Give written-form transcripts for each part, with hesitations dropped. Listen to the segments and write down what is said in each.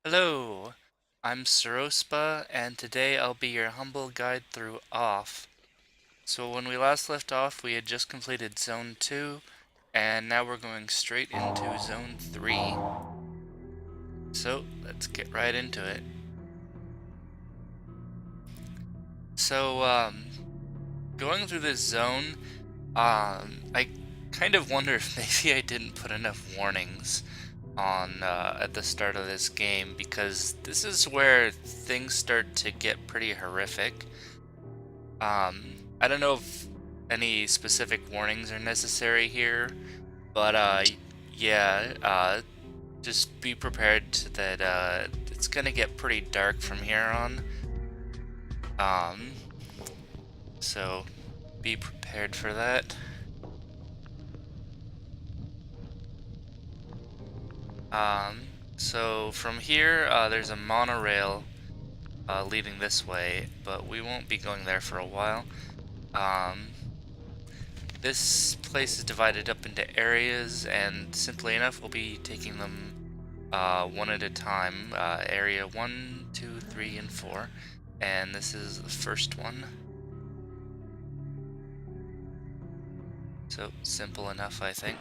Hello, I'm Sorospa, and today I'll be your humble guide through OFF. So when we last left off, we had just completed Zone 2, and now we're going straight into Zone 3. So let's get right into it. So, going through this zone, I kind of wonder if maybe I didn't put enough warnings on at the start of this game, because this is where things start to get pretty horrific. I don't know if any specific warnings are necessary here, but yeah, just be prepared that it's gonna get pretty dark from here on. Um, so be prepared for that. So from here, there's a monorail leading this way, but we won't be going there for a while. Um, This place is divided up into areas, and simply enough, we'll be taking them one at a time. Area 1, 2, 3, and 4. And this is the first one. So simple enough, I think.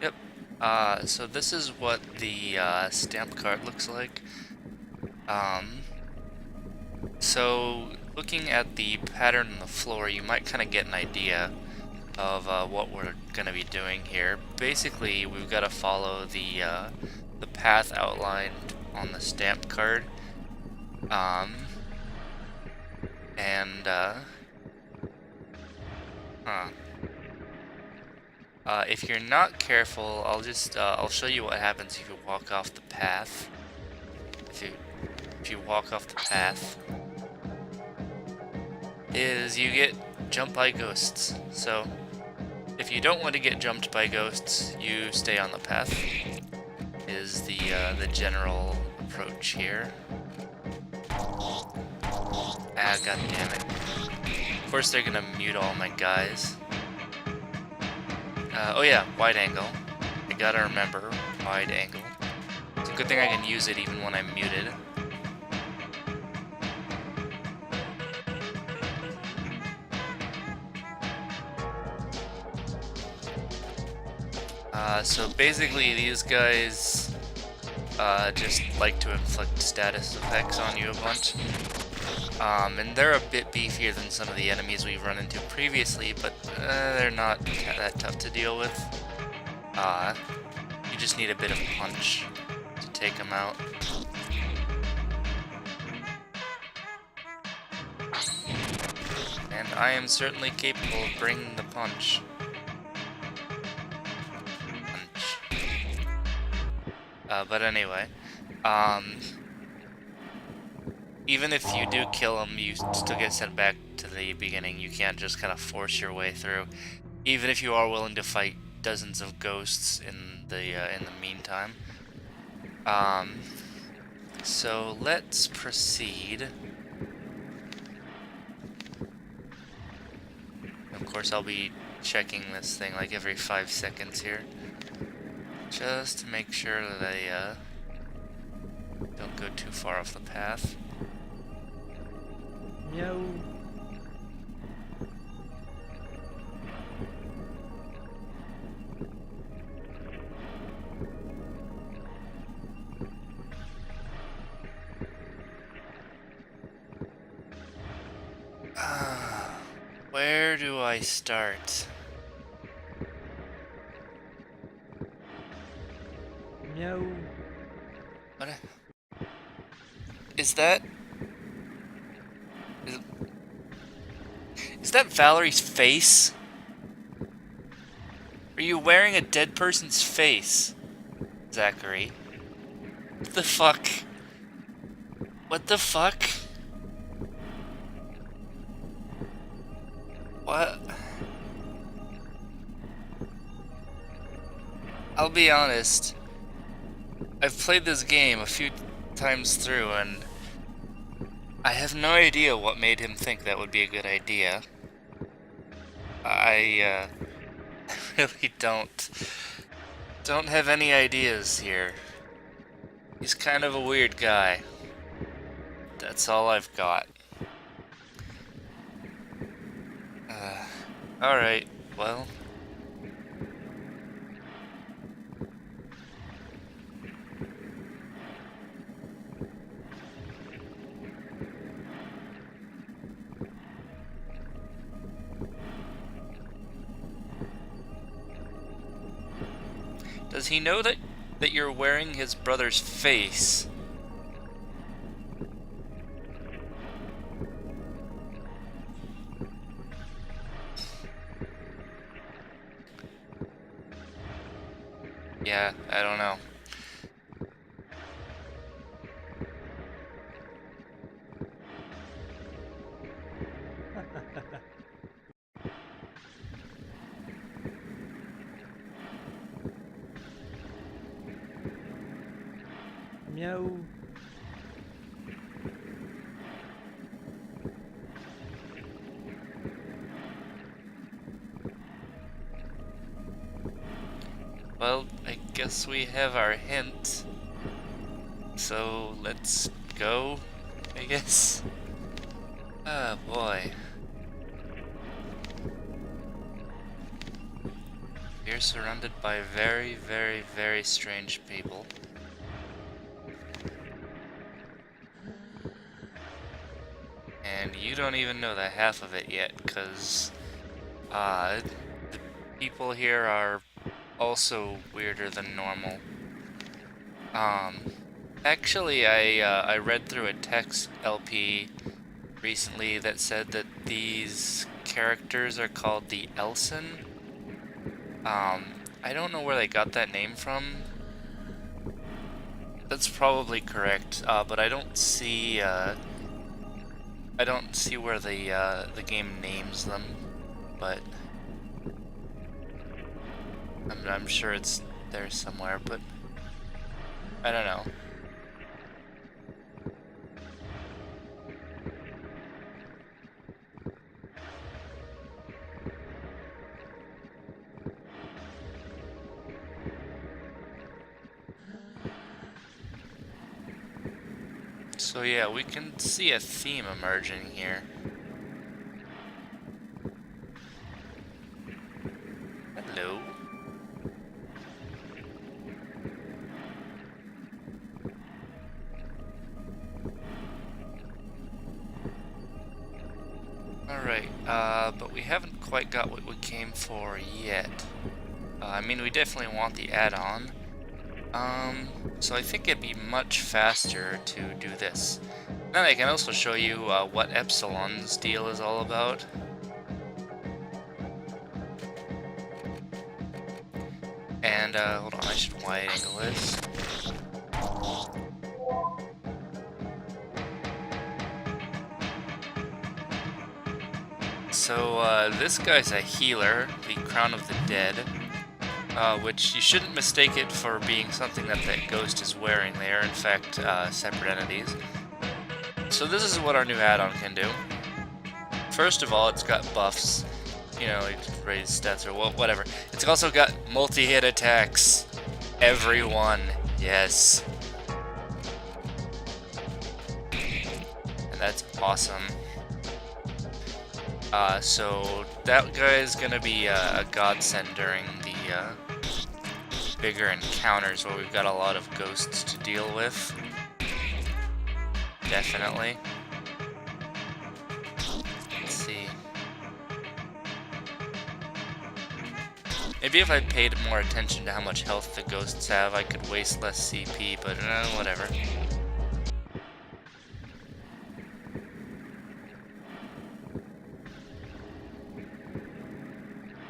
Yep. So this is what the stamp card looks like. So looking at the pattern on the floor, you might kind of get an idea of what we're gonna be doing here. Basically, we've got to follow the path outlined on the stamp card. And huh. If you're not careful, I'll show you what happens if you walk off the path. If you walk off the path, is you get jumped by ghosts. So if you don't want to get jumped by ghosts, you stay on the path. Is the general approach here. Ah, god damn it. Of course they're gonna mute all my guys. Oh yeah, wide angle. I gotta remember, wide angle. It's a good thing I can use it even when I'm muted. So basically these guys just like to inflict status effects on you a bunch. And they're a bit beefier than some of the enemies we've run into previously, but they're not that tough to deal with. You just need a bit of punch to take them out. And I am certainly capable of bringing the punch. But anyway, even if you do kill him, you still get sent back to the beginning. You can't just kind of force your way through, even if you are willing to fight dozens of ghosts in the meantime. So let's proceed. Of course, I'll be checking this thing like every 5 seconds here, just to make sure that I don't go too far off the path. No. Where do I start? No. What? Is that? Is that Valerie's face? Are you wearing a dead person's face, Zachary? What the fuck? What the fuck? What? I'll be honest. I've played this game a few times through, and I have no idea what made him think that would be a good idea. I really don't have any ideas here. He's kind of a weird guy. That's all I've got. Alright, well. Does he know that you're wearing his brother's face? Yeah, I don't know. Meow. Well, I guess we have our hint. So let's go, I guess. Oh boy. We're surrounded by very, very, very strange people. And you don't even know the half of it yet, because the people here are also weirder than normal. Actually, I read through a text LP recently that said that these characters are called the Elson. I don't know where they got that name from. That's probably correct, but I don't see where the game names them, but I'm sure it's there somewhere, but I don't know. So yeah, we can see a theme emerging here. Hello. Alright, but we haven't quite got what we came for yet. I mean, we definitely want the add-on. So I think it'd be much faster to do this. Then I can also show you what Epsilon's deal is all about. And, hold on, I should wide angle this. So, this guy's a healer, the Crown of the Dead, which you shouldn't mistake it for being something that that ghost is wearing. They are, in fact, separate entities. So this is what our new add-on can do. First of all, it's got buffs. You know, it raise stats or whatever. It's also got multi-hit attacks. Everyone, yes. And that's awesome. So that guy is gonna be a godsend during the bigger encounters where we've got a lot of ghosts to deal with. Definitely. Let's see. Maybe if I paid more attention to how much health the ghosts have, I could waste less CP, but whatever.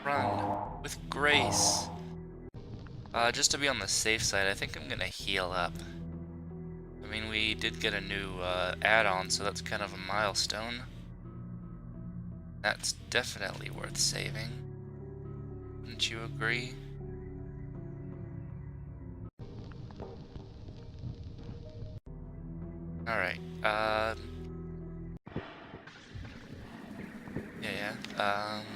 Run with grace. Just to be on the safe side, I think I'm gonna heal up. I mean, we did get a new add-on, so that's kind of a milestone. That's definitely worth saving. Wouldn't you agree? Alright,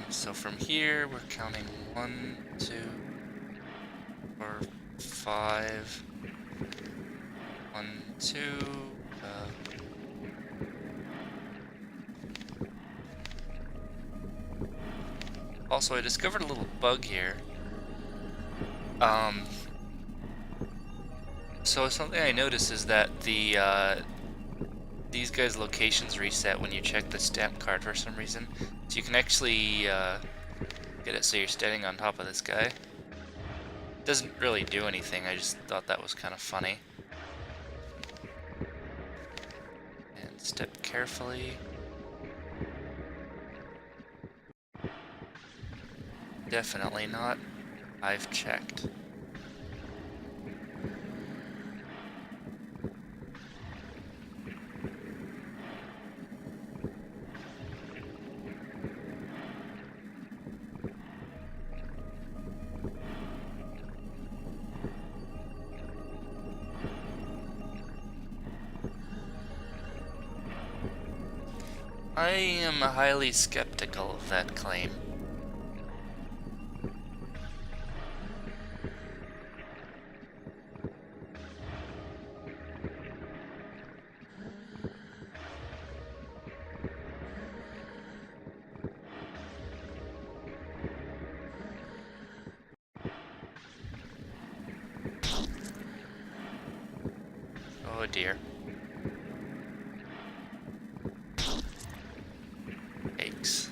So from here, we're counting 1, 2, 4, 5. 1, 2. Also, I discovered a little bug here. So something I noticed is that these guys' locations reset when you check the stamp card for some reason. So you can actually get it so you're standing on top of this guy. Doesn't really do anything, I just thought that was kind of funny. And step carefully. Definitely not. I've checked. I am highly skeptical of that claim. Oh dear. Yikes.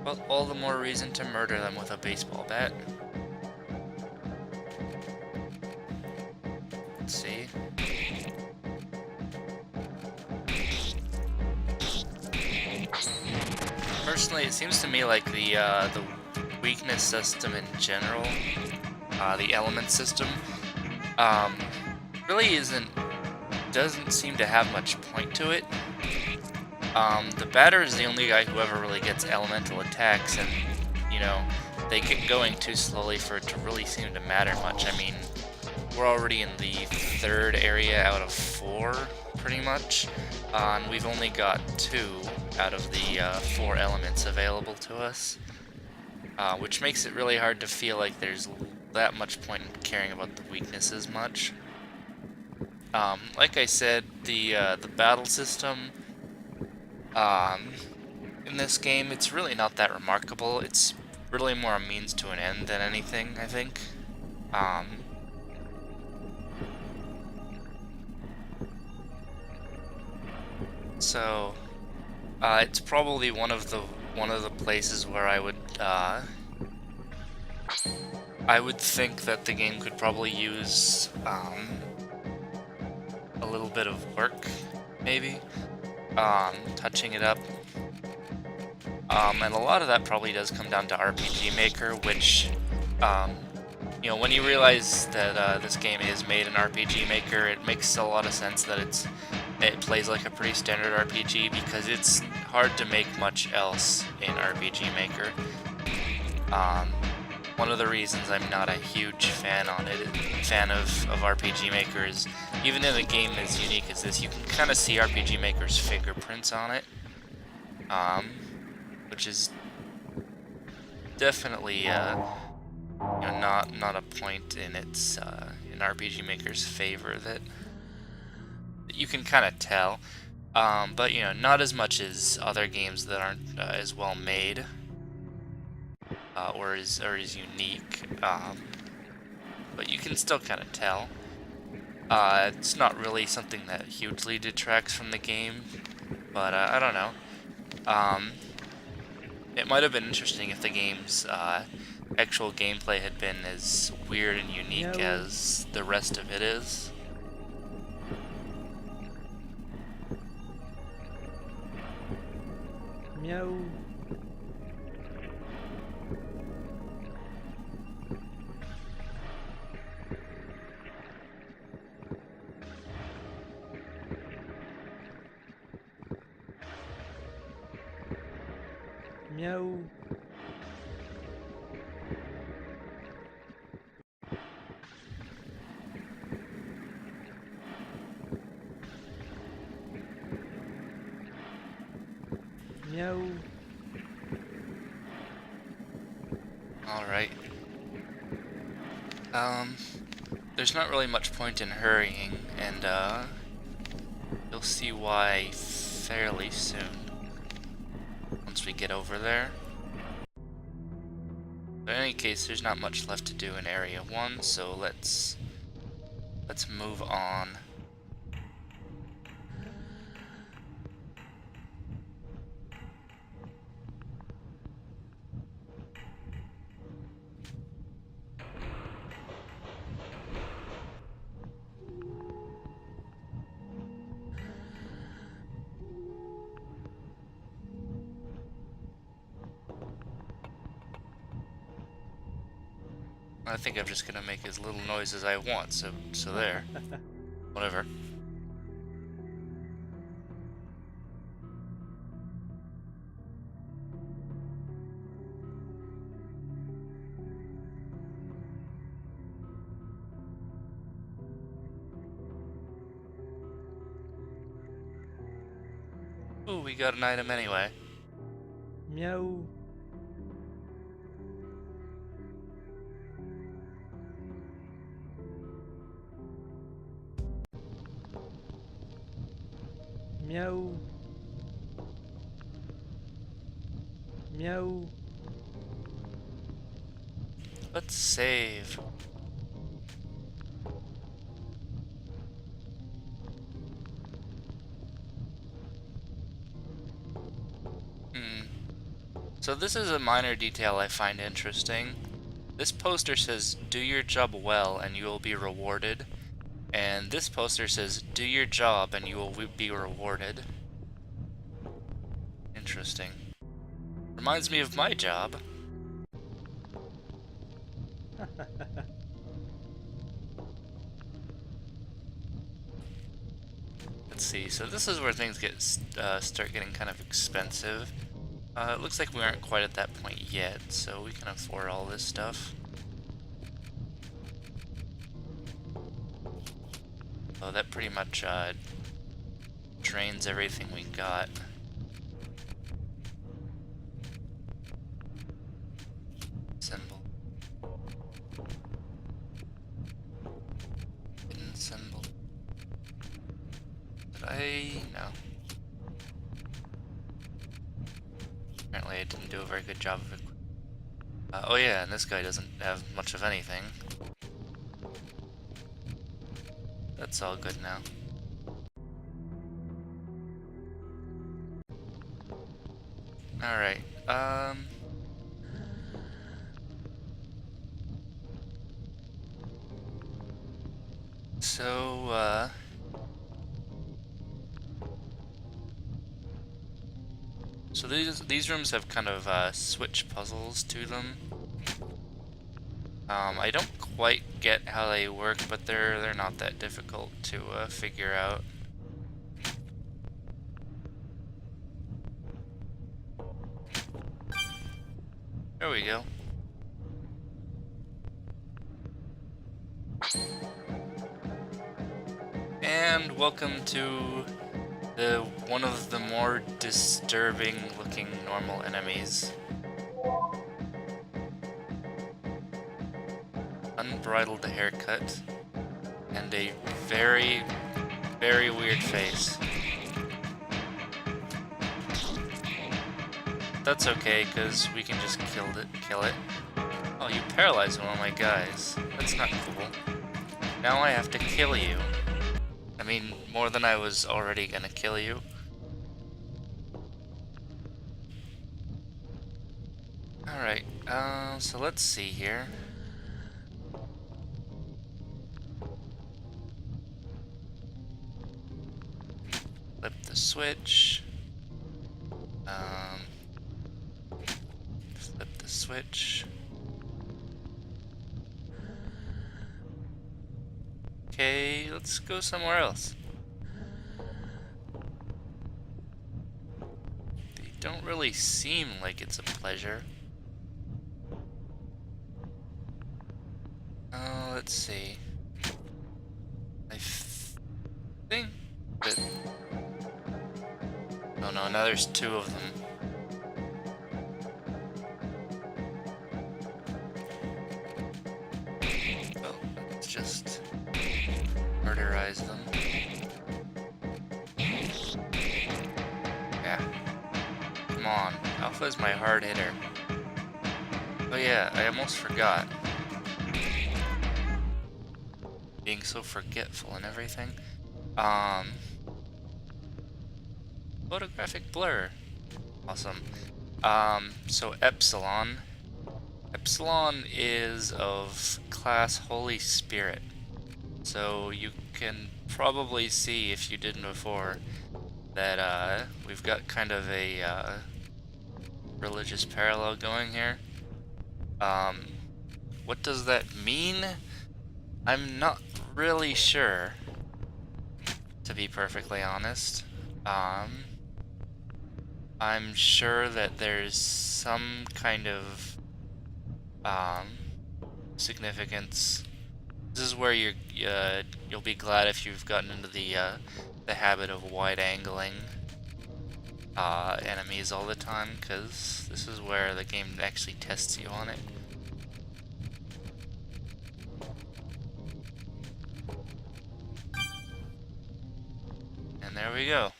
Well, all the more reason to murder them with a baseball bat. Let's see. Personally, it seems to me like the weakness system in general, the element system, really doesn't seem to have much point to it. The batter is the only guy who ever really gets elemental attacks, and, you know, they get going too slowly for it to really seem to matter much. I mean, we're already in the 3rd area out of 4, pretty much, and we've only got 2 out of the 4 elements available to us, which makes it really hard to feel like there's that much point in caring about the weaknesses much. Like I said, the battle system in this game, it's really not that remarkable. It's really more a means to an end than anything, I think. So it's probably one of the places where I would think that the game could probably use a little bit of work, maybe. Touching it up. And a lot of that probably does come down to RPG Maker, which, you know, when you realize that this game is made in RPG Maker, it makes a lot of sense that it plays like a pretty standard RPG, because it's hard to make much else in RPG Maker. One of the reasons I'm not a huge fan of RPG Maker is, even in a game as unique as this, you can kind of see RPG Maker's fingerprints on it, which is definitely you know, not a point in its in RPG Maker's favor that you can kind of tell, but you know, not as much as other games that aren't as well made. Or is unique, but you can still kind of tell. It's not really something that hugely detracts from the game, but I don't know. It might have been interesting if the game's actual gameplay had been as weird and unique as the rest of it is. Meow. Meow. Meow. Alright. Um, there's not really much point in hurrying, and, you'll see why fairly soon, once we get over there. But in any case, there's not much left to do in Area 1, so let's move on. I think I'm just gonna make as little noise as I want, so there. Whatever. Ooh, we got an item anyway. Meow. Meow. Meow. Let's save. So this is a minor detail I find interesting. This poster says, "Do your job well and you will be rewarded." And this poster says, "Do your job and you will be rewarded." Interesting. Reminds me of my job. Let's see, so this is where things get start getting kind of expensive. It looks like we aren't quite at that point yet, so we can afford all this stuff. Oh, that pretty much drains everything we got. Symbol. Hidden symbol. Did I? No. Apparently I didn't do a very good job of it. Oh yeah, and this guy doesn't have much of anything. That's all good now. Alright, so, so these rooms have kind of, switch puzzles to them. I don't quite get how they work, but they're not that difficult to, figure out. There we go. And welcome to one of the more disturbing looking normal enemies. Unbridled haircut and a very, very weird face. That's okay, because we can just kill it. Oh, you paralyzed one of my guys. That's not cool. Now I have to kill you. I mean, more than I was already gonna kill you. Alright, so let's see here. Flip the switch. Flip the switch. Okay, let's go somewhere else. They don't really seem like it's a pleasure. Let's see. I think that... Oh no, now there's two of them. neutralize them. Yeah. Come on. Alpha is my hard hitter. Oh yeah, I almost forgot. Being so forgetful and everything. Photographic blur. Awesome. So Epsilon. Epsilon is of class Holy Spirit. So you can probably see, if you didn't before, that we've got kind of a religious parallel going here. What does that mean? I'm not really sure, to be perfectly honest. I'm sure that there's some kind of significance. This is where you'll be glad if you've gotten into the habit of wide angling enemies all the time, because this is where the game actually tests you on it. And there we go.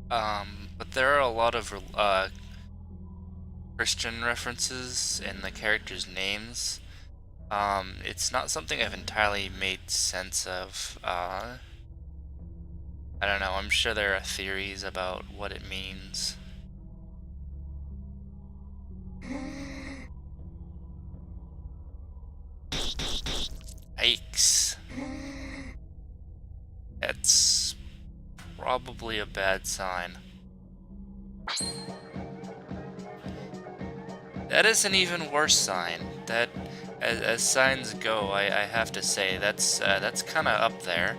But there are a lot of Christian references in the characters' names. It's not something I've entirely made sense of. I don't know, I'm sure there are theories about what it means. Yikes. That's probably a bad sign. That is an even worse sign. That, as signs go, I have to say, that's kind of up there.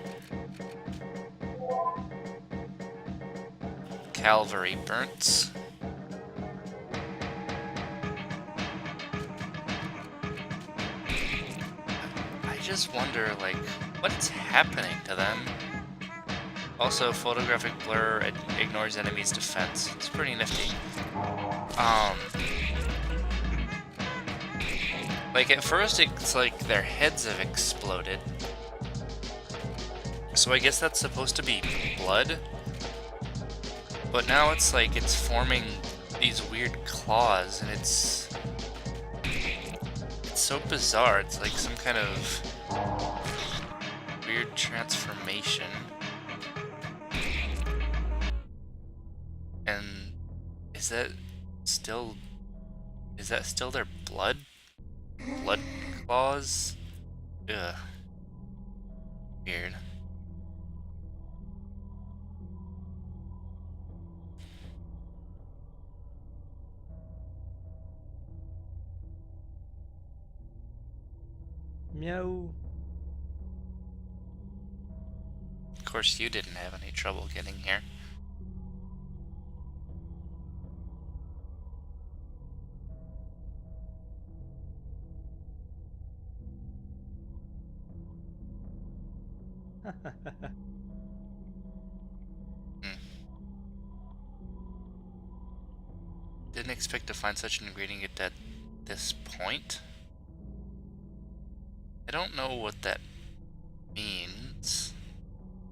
Calvary burns. I just wonder, like, what's happening to them? Also, photographic blur ignores enemy's defense. It's pretty nifty. Like, at first it's like their heads have exploded. So I guess that's supposed to be blood. But now it's like it's forming these weird claws, and it's so bizarre. It's like some kind of weird transformation. And is that still their blood? Blood claws? Ugh. Weird. Meow. Of course, you didn't have any trouble getting here. Didn't expect to find such an ingredient at this point. I don't know what that means.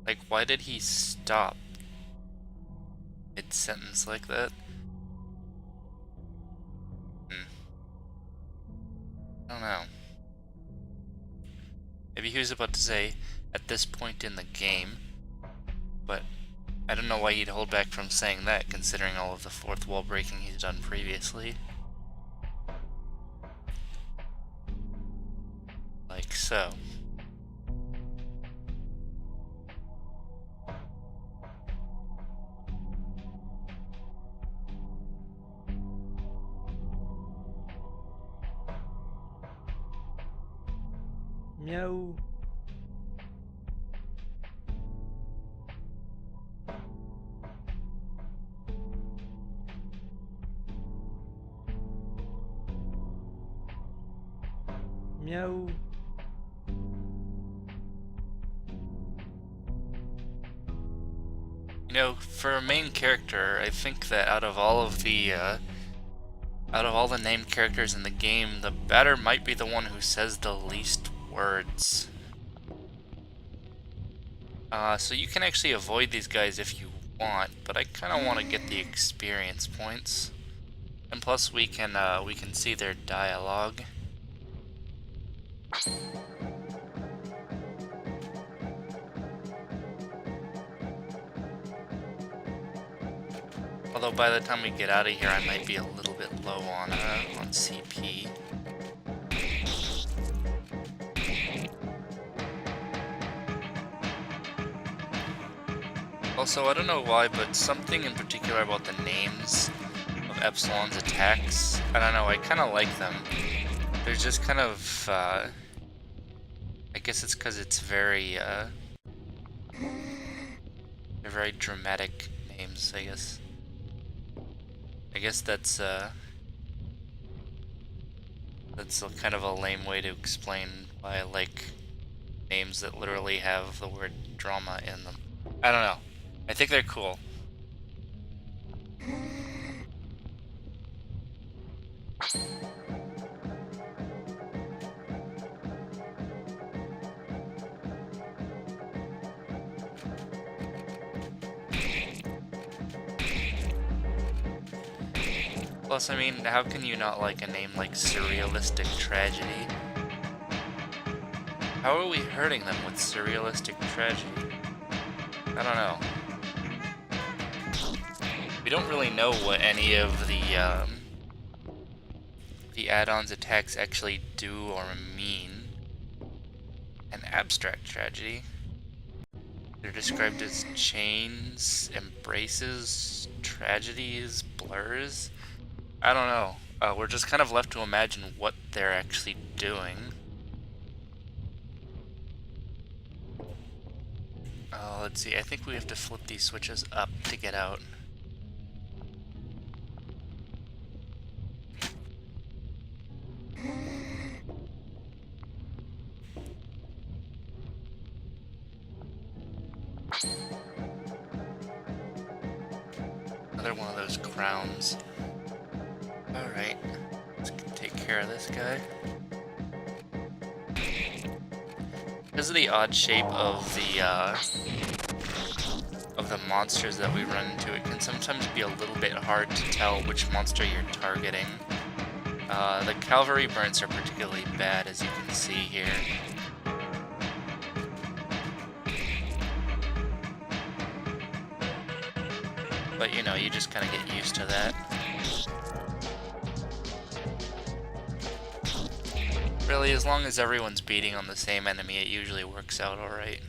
Like, why did he stop mid-sentence like that? I don't know. Maybe he was about to say, at this point in the game, but I don't know why he'd hold back from saying that, considering all of the fourth wall breaking he's done previously. Like so. Meow. Meow. You know, for a main character, I think that out of all of the Out of all the named characters in the game, the batter might be the one who says the least words. So you can actually avoid these guys if you want, but I kind of want to get the experience points. And plus we can see their dialogue. Although by the time we get out of here, I might be a little bit low on CP. Also, I don't know why, but something in particular about the names of Epsilon's attacks, I don't know, I kind of like them. They're just kind of, I guess it's because it's very, they're very dramatic names, I guess. I guess that's kind of a lame way to explain why I like names that literally have the word drama in them. I don't know. I think they're cool. Plus, I mean, how can you not like a name like Surrealistic Tragedy? How are we hurting them with Surrealistic Tragedy? I don't know. We don't really know what any of the add-ons attacks actually do or mean. An abstract tragedy. They're described as chains, embraces, tragedies, blurs. I don't know. We're just kind of left to imagine what they're actually doing. Let's see. I think we have to flip these switches up to get out. Another one of those crowns. Alright, let's take care of this guy. Because of the odd shape of the monsters that we run into, it can sometimes be a little bit hard to tell which monster you're targeting. The cavalry burns are particularly bad, as you can see here. But you know, you just kind of get used to that. Really, as long as everyone's beating on the same enemy, it usually works out alright.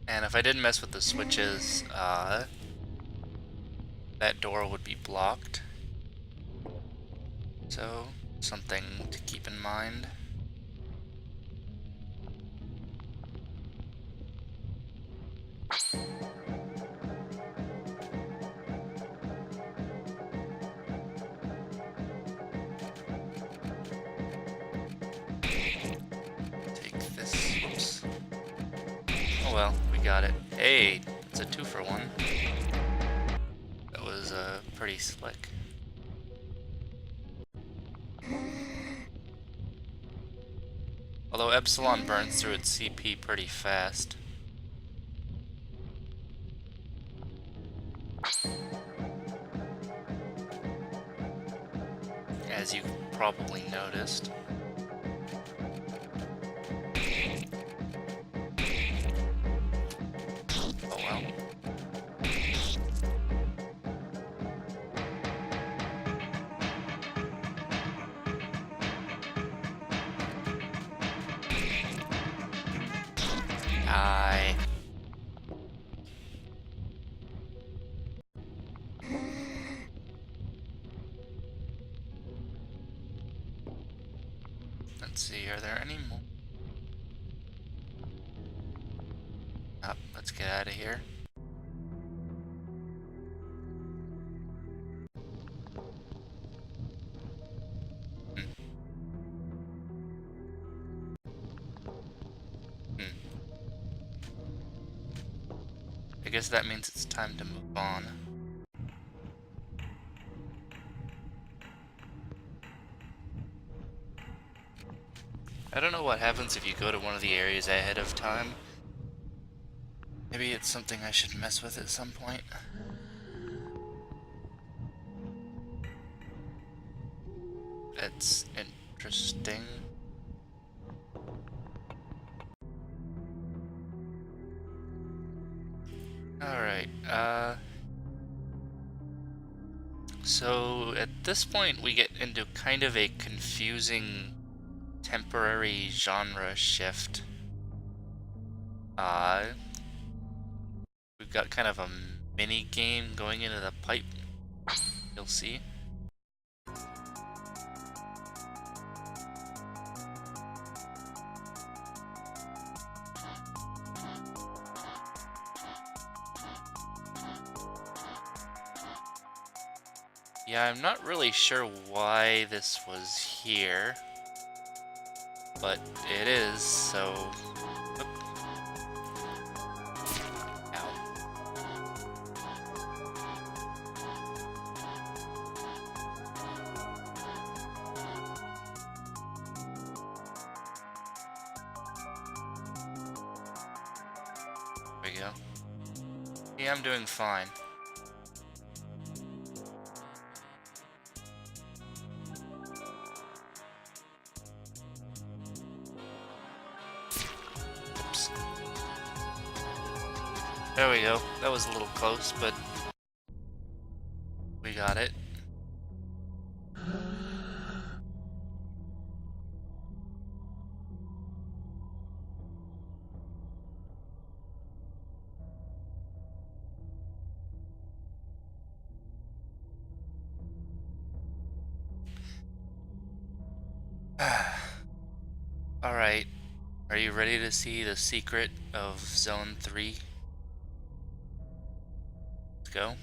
And if I didn't mess with the switches, that door would be blocked. So, something to keep in mind. Take this. Oops. Oh well, we got it. Hey, it's a 2-for-1. That was pretty slick. Although Epsilon burns through its CP pretty fast. As you probably noticed. Oh well. I... Let's see, are there any more? Oh, let's get out of here. Hmm. Hmm. guess that means it's time to move on. I don't know what happens if you go to one of the areas ahead of time. Maybe it's something I should mess with at some point. That's interesting. Alright, so at this point we get into kind of a confusing temporary genre shift. We've got kind of a mini game going into the pipe. You'll see. Yeah, I'm not really sure why this was here, but it is, so... Oop. Ow. There we go. Yeah, I'm doing fine. Oops. There we go. That was a little close, but we got it. Alright. Are you ready to see the secret of Zone 3? Let's go.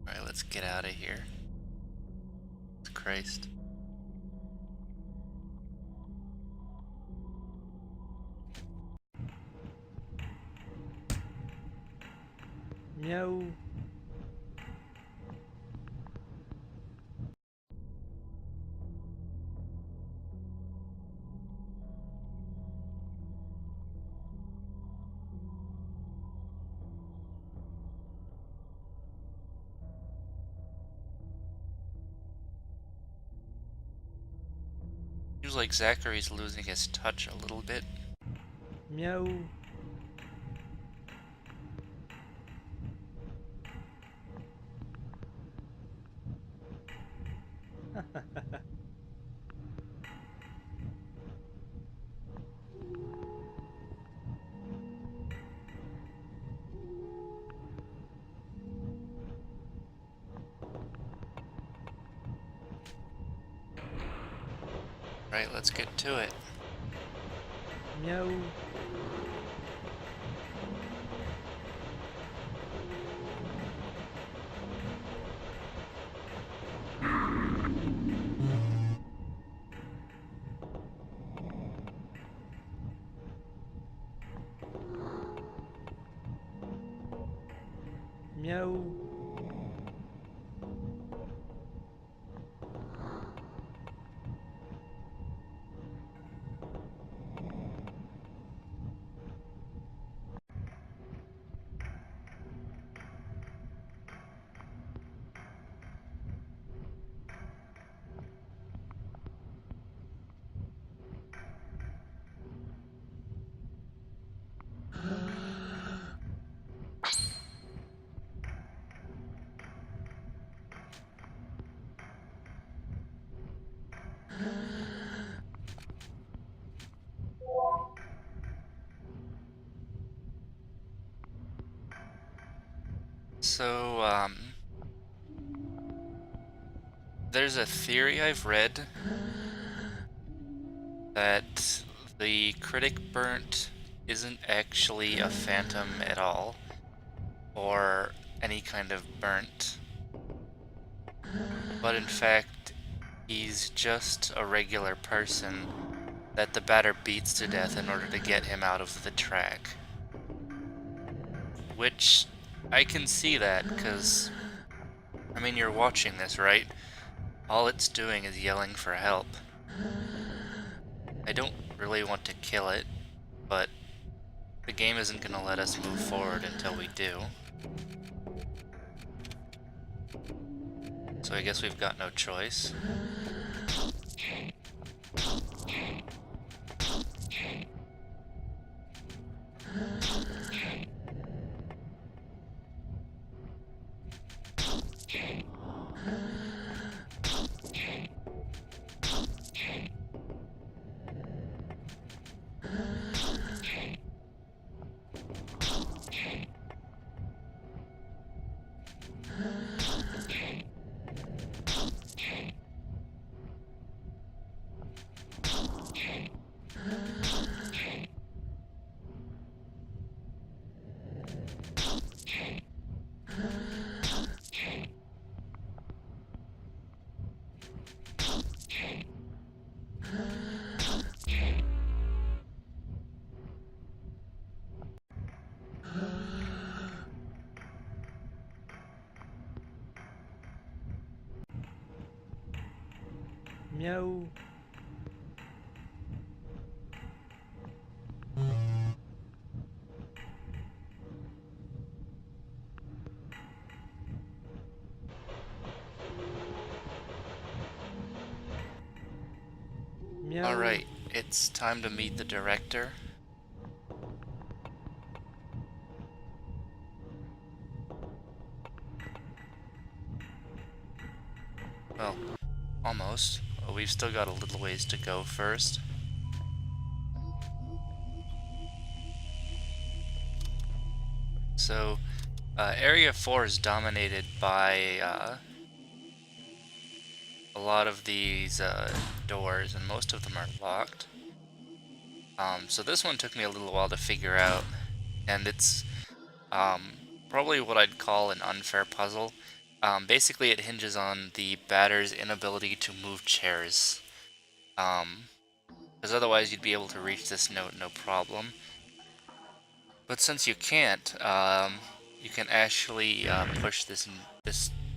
Alright, let's get out of here. Christ. Meow. like Zachary's losing his touch a little bit. Meow. Right, let's get to it. Meow. Meow. So, there's a theory I've read that the critic burnt isn't actually a phantom at all, or any kind of burnt, but in fact, he's just a regular person that the batter beats to death in order to get him out of the track. Which, I can see that, because, I mean, you're watching this, right? All it's doing is yelling for help. I don't really want to kill it, but the game isn't going to let us move forward until we do. So I guess we've got no choice. Meow. Meow. Alright, it's time to meet the director. Well, almost. Well, we've still got a little ways to go first. So, Area 4 is dominated by a lot of these doors, and most of them are locked. So this one took me a little while to figure out, and it's probably what I'd call an unfair puzzle. Basically, it hinges on the batter's inability to move chairs. Because otherwise you'd be able to reach this note no problem. But since you can't, you can actually push this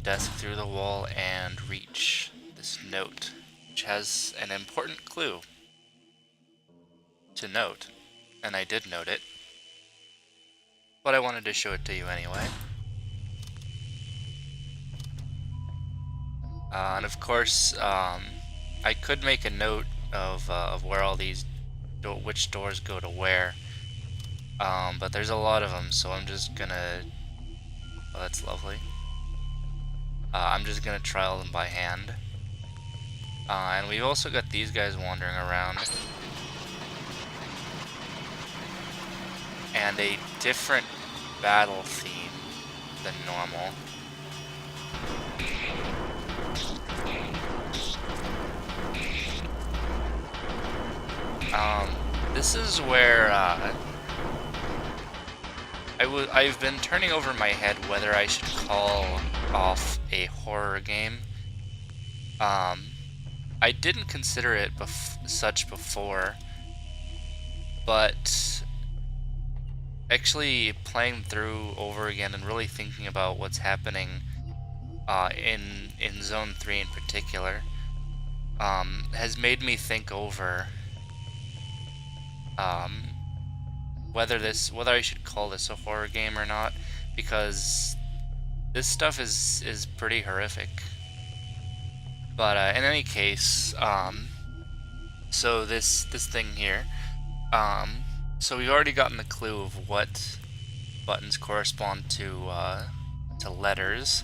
desk through the wall and reach this note, which has an important clue to note, and I did note it, but I wanted to show it to you anyway. And of course, I could make a note of where all these which doors go to where. But there's a lot of them, so I'm just gonna. Oh, that's lovely. I'm just gonna trial them by hand. And we've also got these guys wandering around. And a different battle theme than normal. This is where I've been turning over in my head whether I should call off a horror game. I didn't consider it such before, but actually playing through over again and really thinking about what's happening in Zone 3 in particular has made me think over whether I should call this a horror game or not, because this stuff is pretty horrific. But in any case, so this thing here, so we've already gotten the clue of what buttons correspond to letters,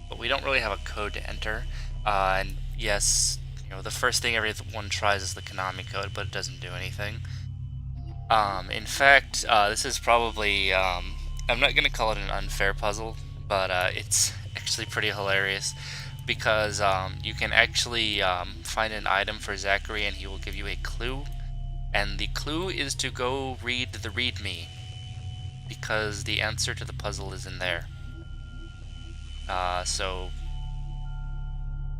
but we don't really have a code to enter. And yes, you know, the first thing everyone tries is the Konami code, but it doesn't do anything. In fact, this is probably, I'm not going to call it an unfair puzzle, but it's actually pretty hilarious, because you can actually find an item for Zachary and he will give you a clue, and the clue is to go read the README, because the answer to the puzzle is in there. So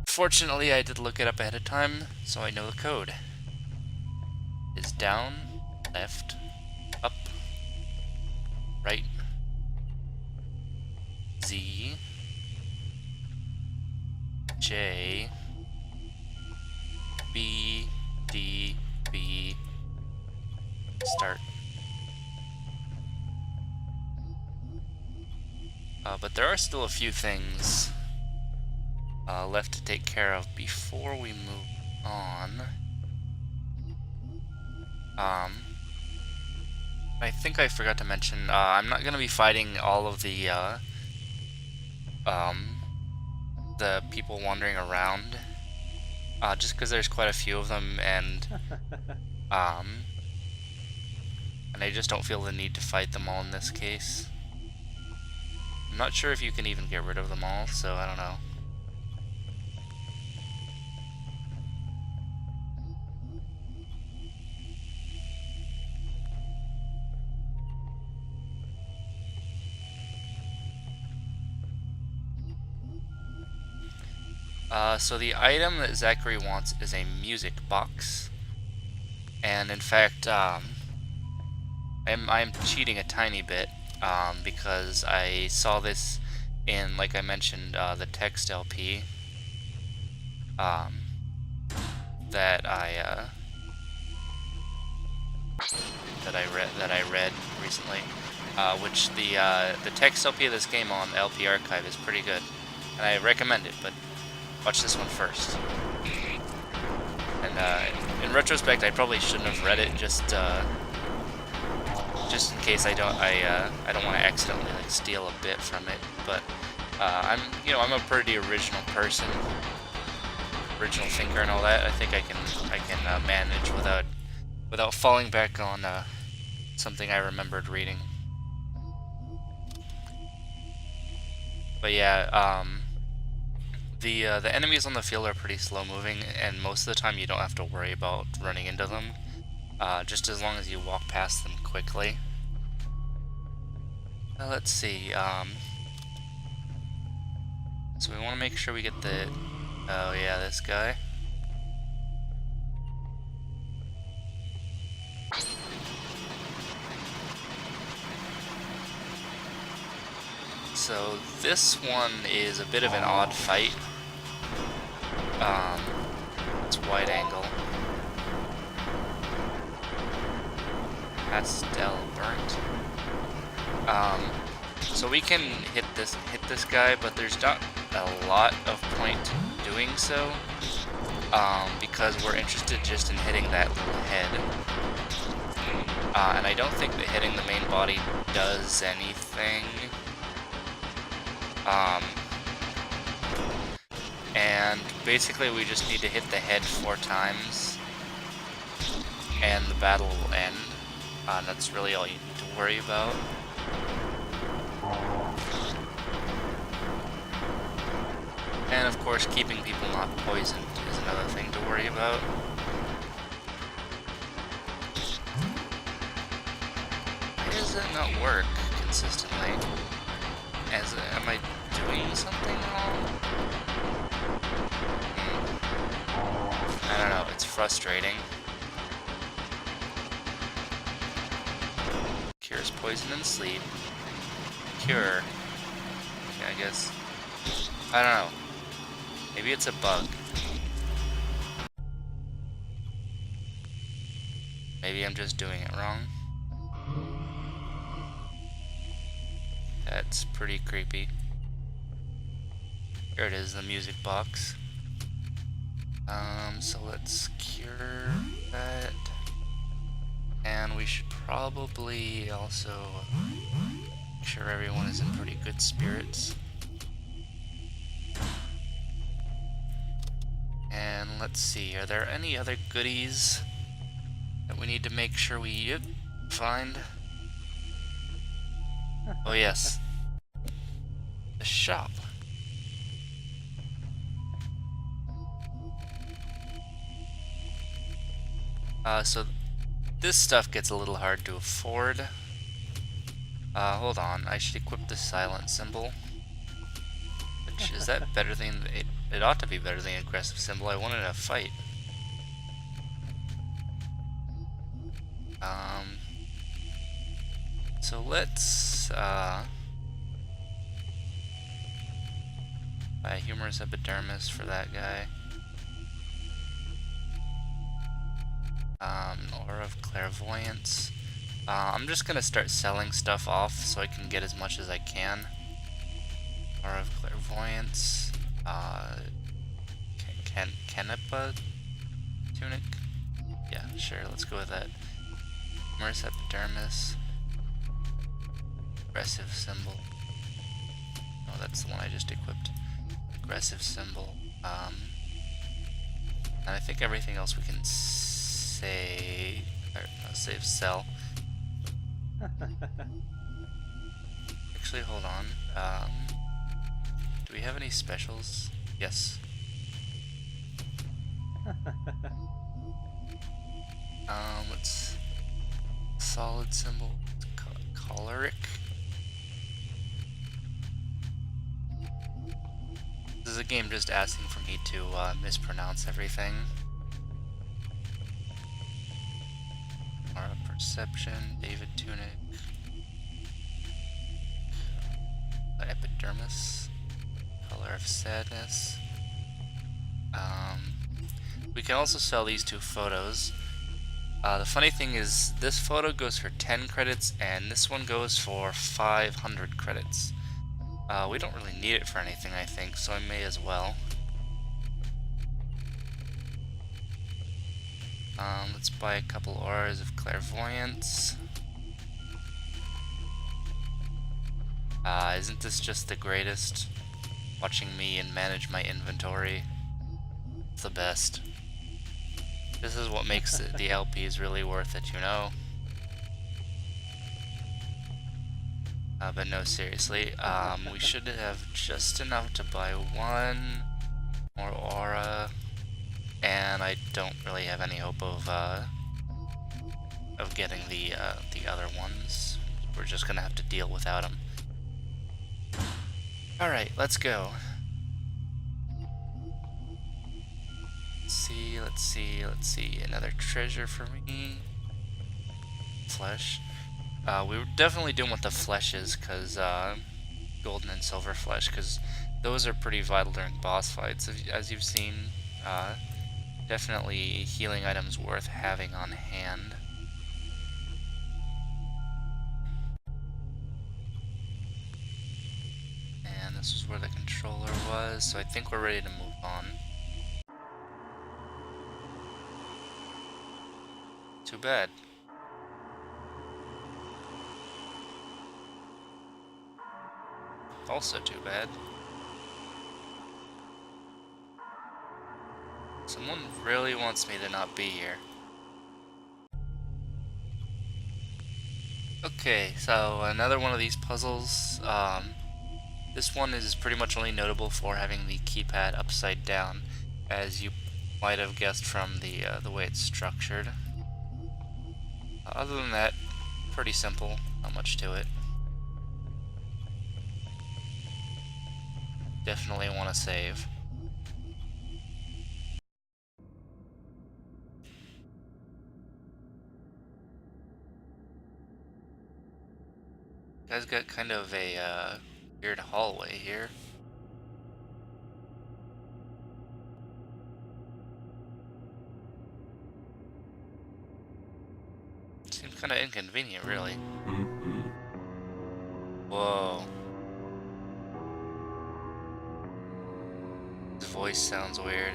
fortunately I did look it up ahead of time, so I know the code. It's down, left, up, right, Z, J, B, D, B, start. But there are still a few things left to take care of before we move on. I think I forgot to mention, I'm not going to be fighting all of the people wandering around, just because there's quite a few of them, and I just don't feel the need to fight them all in this case. I'm not sure if you can even get rid of them all, so I don't know. So the item that Zachary wants is a music box, and in fact, I'm cheating a tiny bit, because I saw this in, like I mentioned, the text LP that I read recently, which the text LP of this game on the LP archive is pretty good, and I recommend it, but watch this one first. And in retrospect, I probably shouldn't have read it, just in case I don't want to accidentally like steal a bit from it. But I'm a pretty original person, original thinker, and all that. I think I can manage without falling back on something I remembered reading. But yeah, the enemies on the field are pretty slow moving, and most of the time you don't have to worry about running into them, just as long as you walk past them quickly. Let's see, so we want to make sure we get the, oh yeah, this guy. So this one is a bit of an odd fight. It's wide angle. Pastel burnt. So we can hit this guy, but there's not a lot of point doing so. because we're interested just in hitting that little head. And I don't think that hitting the main body does anything. And basically we just need to hit the head 4 times, and the battle will end. That's really all you need to worry about. And of course, keeping people not poisoned is another thing to worry about. Why does it not work consistently? Am I doing something wrong? I don't know, it's frustrating. Cures poison and sleep. Cure. Yeah, I guess. I don't know. Maybe it's a bug. Maybe I'm just doing it wrong. That's pretty creepy. Here it is, the music box. So let's cure that. And we should probably also make sure everyone is in pretty good spirits. And let's see, are there any other goodies that we need to make sure we find? Oh yes, the shop. So this stuff gets a little hard to afford. Hold on, I should equip the silent symbol. Which, is that better than, it ought to be better than the aggressive symbol. I wanted a fight. So let's, buy a humorous epidermis for that guy. Aura of clairvoyance. I'm just gonna start selling stuff off so I can get as much as I can. Aura of clairvoyance. Canepa tunic. Yeah, sure. Let's go with that. Humorous epidermis. Aggressive symbol. Oh, that's the one I just equipped. Aggressive symbol. And I think everything else we can say, or no, save sell. Actually, hold on. Do we have any specials? Yes. Let's solid symbol. Choleric. This is a game just asking for me to mispronounce everything. Aura perception, David tunic, epidermis, color of sadness. We can also sell these 2 photos. The funny thing is, this photo goes for 10 credits, and this one goes for 500 credits. We don't really need it for anything, I think, so I may as well. Let's buy a couple auras of clairvoyance. Isn't this just the greatest? Watching me and manage my inventory. It's the best. This is what makes the LPs really worth it, you know? But no, seriously, we should have just enough to buy 1 more aura, and I don't really have any hope of getting the other ones. We're just gonna have to deal without them. All right, let's go. Let's see. Another treasure for me. Flesh. We were definitely doing with the fleshes, because golden and silver flesh, because those are pretty vital during boss fights, as you've seen. Definitely healing items worth having on hand. And this is where the controller was, so I think we're ready to move on. Too bad. Also too bad. Someone really wants me to not be here. Okay, so another one of these puzzles. This one is pretty much only notable for having the keypad upside down, as you might have guessed from the way it's structured. Other than that, pretty simple. Not much to it. Definitely want to save. You guys got kind of a weird hallway here. Seems kind of inconvenient, really. Whoa. His voice sounds weird.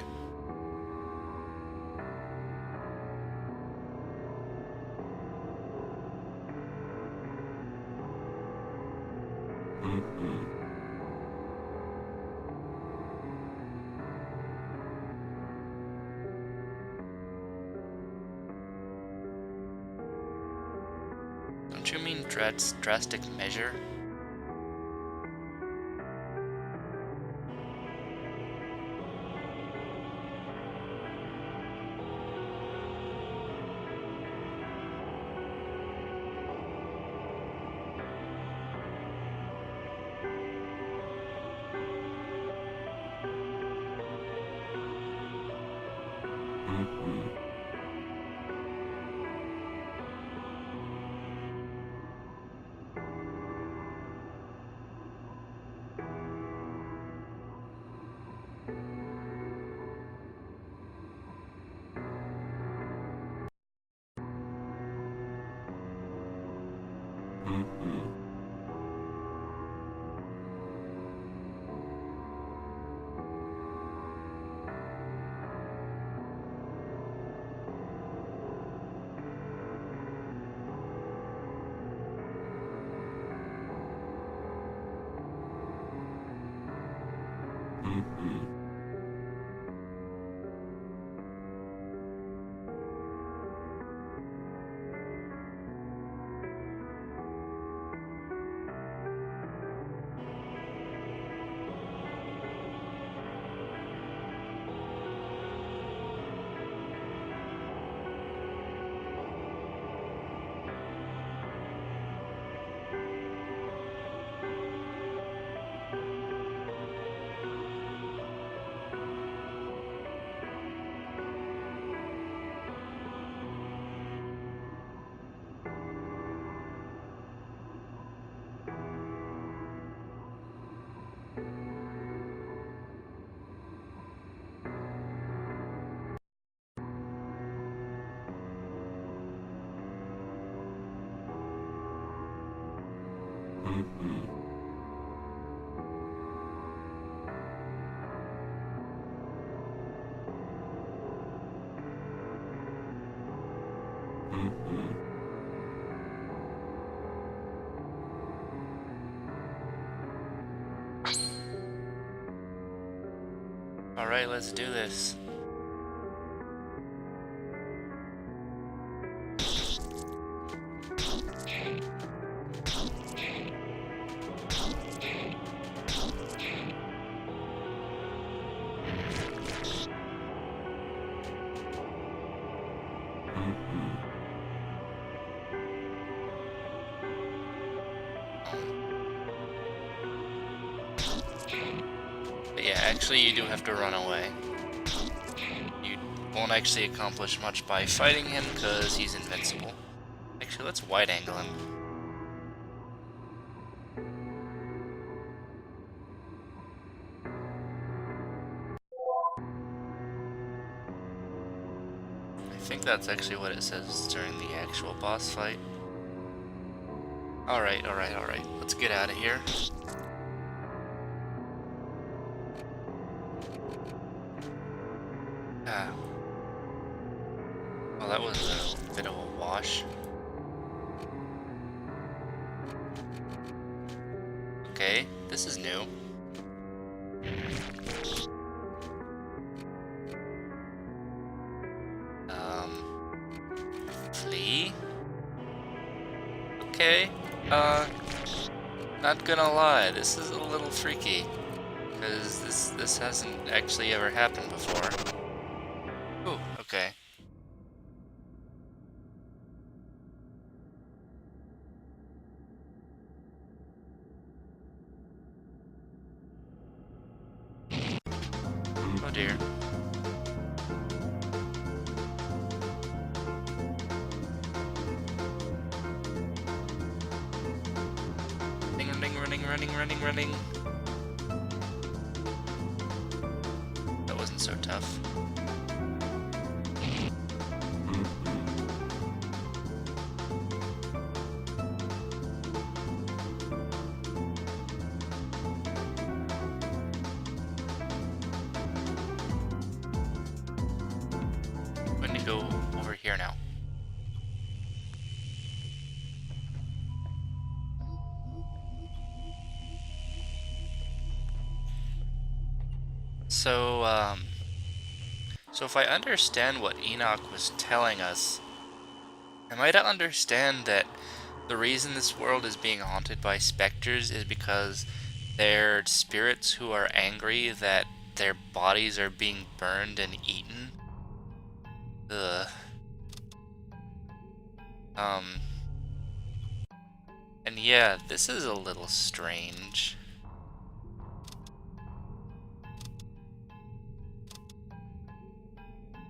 Don't you mean drastic measure? Alright, let's do this. But yeah, actually you do have to run away. You won't actually accomplish much by fighting him because he's invincible. Actually, let's wide angle him. I think that's actually what it says during the actual boss fight. Alright, alright, alright. Let's get out of here. Ah. Well, that was a bit of a wash. Okay, this is new. Flee? Okay, not gonna lie, this is a little freaky. Because this hasn't actually ever happened before. Ooh, okay. Oh dear. Running. That wasn't so tough. I'm going to go over here now. So if I understand what Enoch was telling us, am I to understand that the reason this world is being haunted by specters is because they're spirits who are angry that their bodies are being burned and eaten? Ugh. And yeah, this is a little strange.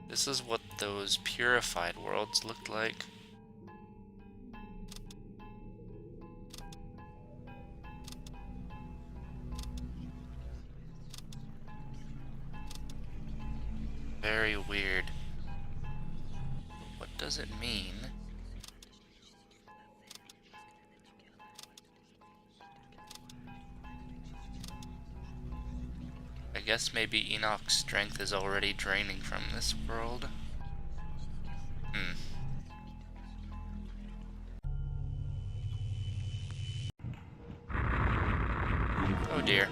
This is what those purified worlds looked like. Very weird. What does it mean? I guess maybe Enoch's strength is already draining from this world. Oh dear.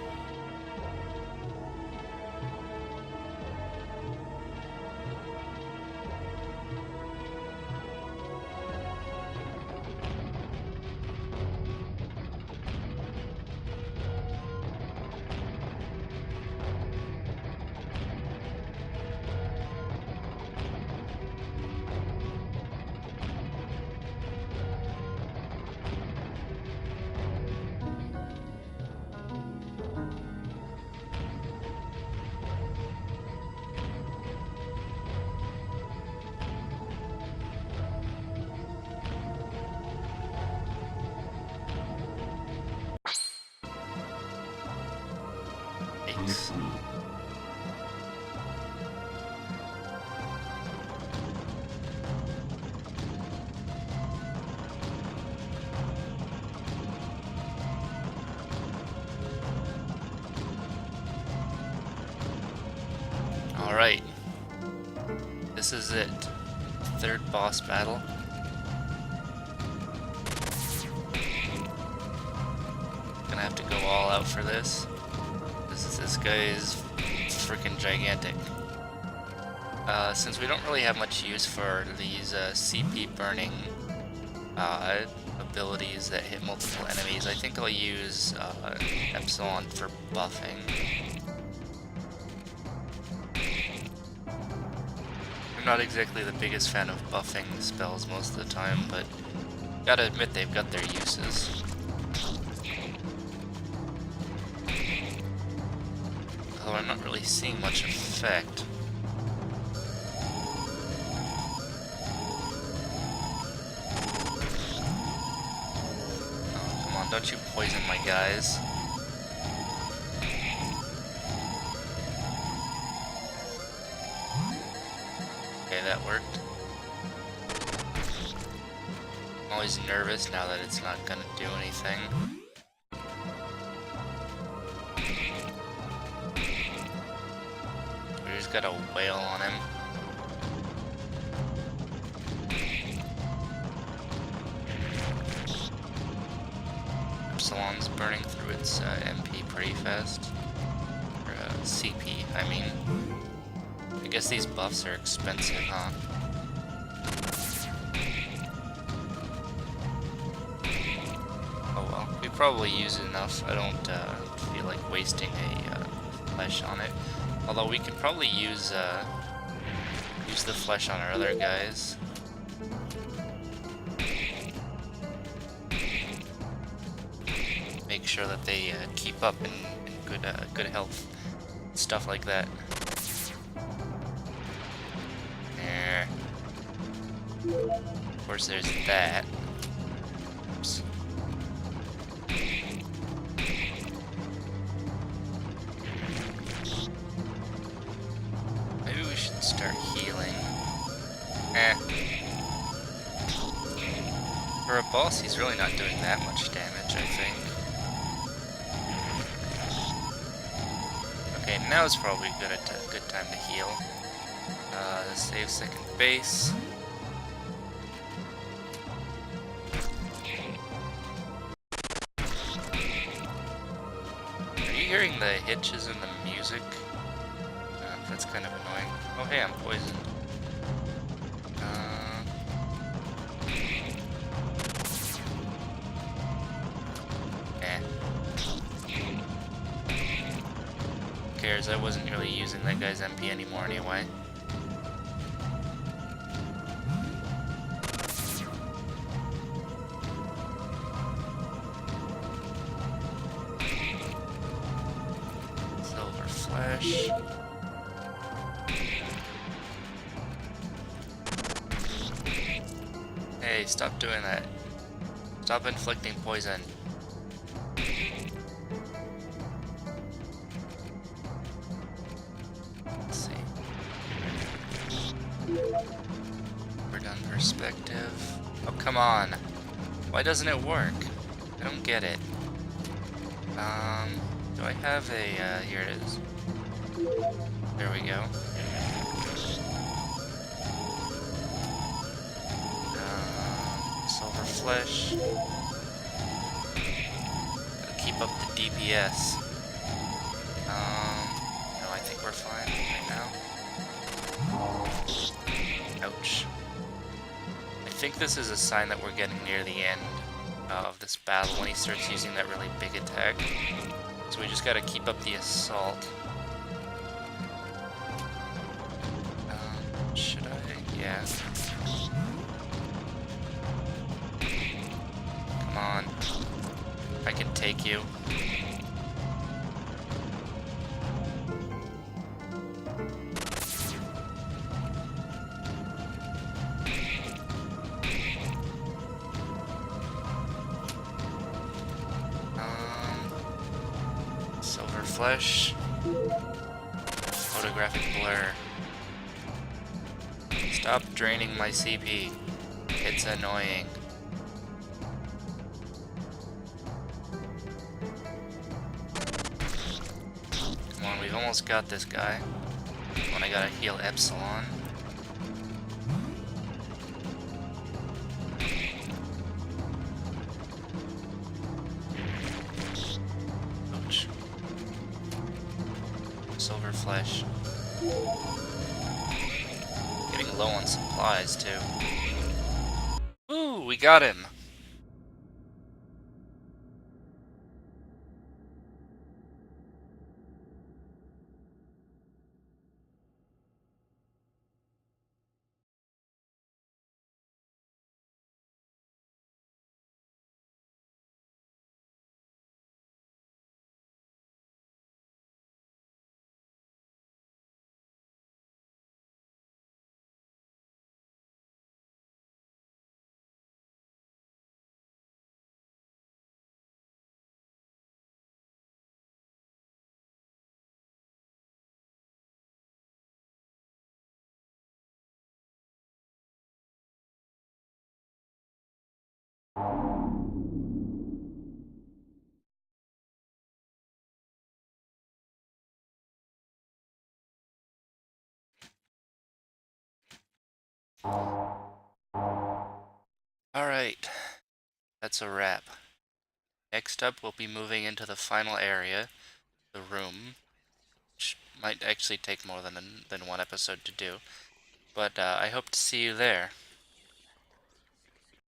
Thanks. Alright. This is it. Third boss battle. Gonna have to go all out for this. This guy is freaking gigantic. Since we don't really have much use for these CP burning abilities that hit multiple enemies, I think I'll use Epsilon for buffing. I'm not exactly the biggest fan of buffing spells most of the time, but gotta admit they've got their uses. Although I'm not really seeing much effect. Oh, come on, don't you poison my guys. Okay, that worked. I'm always nervous now that it's not gonna do anything. We just got a whale on him. burning through its MP pretty fast. Or CP, I mean. I guess these buffs are expensive, huh? Oh well, we probably use enough. I don't feel like wasting a flesh on it. Although we can probably use the flesh on our other guys. Make sure that they keep up in good health, stuff like that. There. Of course, there's that. Oops. Maybe we should start healing. For a boss, he's really not doing that much damage, I think. Okay, now is probably a good time to heal. Save second base. Are you hearing the hitches in the music? That's kind of annoying. Oh hey, I'm poisoned. Who cares? I wasn't really using that guy's MP anymore anyway. Silver flesh. Hey, stop doing that. Stop inflicting poison. Let's see. Overdone perspective. Oh, come on. Why doesn't it work? I don't get it. Do I have a, here it is. There we go. Silver flesh. Gotta keep up the DPS. No, I think we're fine right now. Ouch. I think this is a sign that we're getting near the end of this battle when he starts using that really big attack. So we just gotta keep up the assault. Should I? Yeah. Come on. I can take you. Silver flesh. Photographic blur. Stop draining my CP. It's annoying. Come on, we've almost got this guy. When I gotta heal Epsilon. Ouch. Silver flesh. Getting low on supplies, too. Ooh, we got him! Alright. That's a wrap. Next up, we'll be moving into the final area, the room, which might actually take more than one episode to do. But I hope to see you there.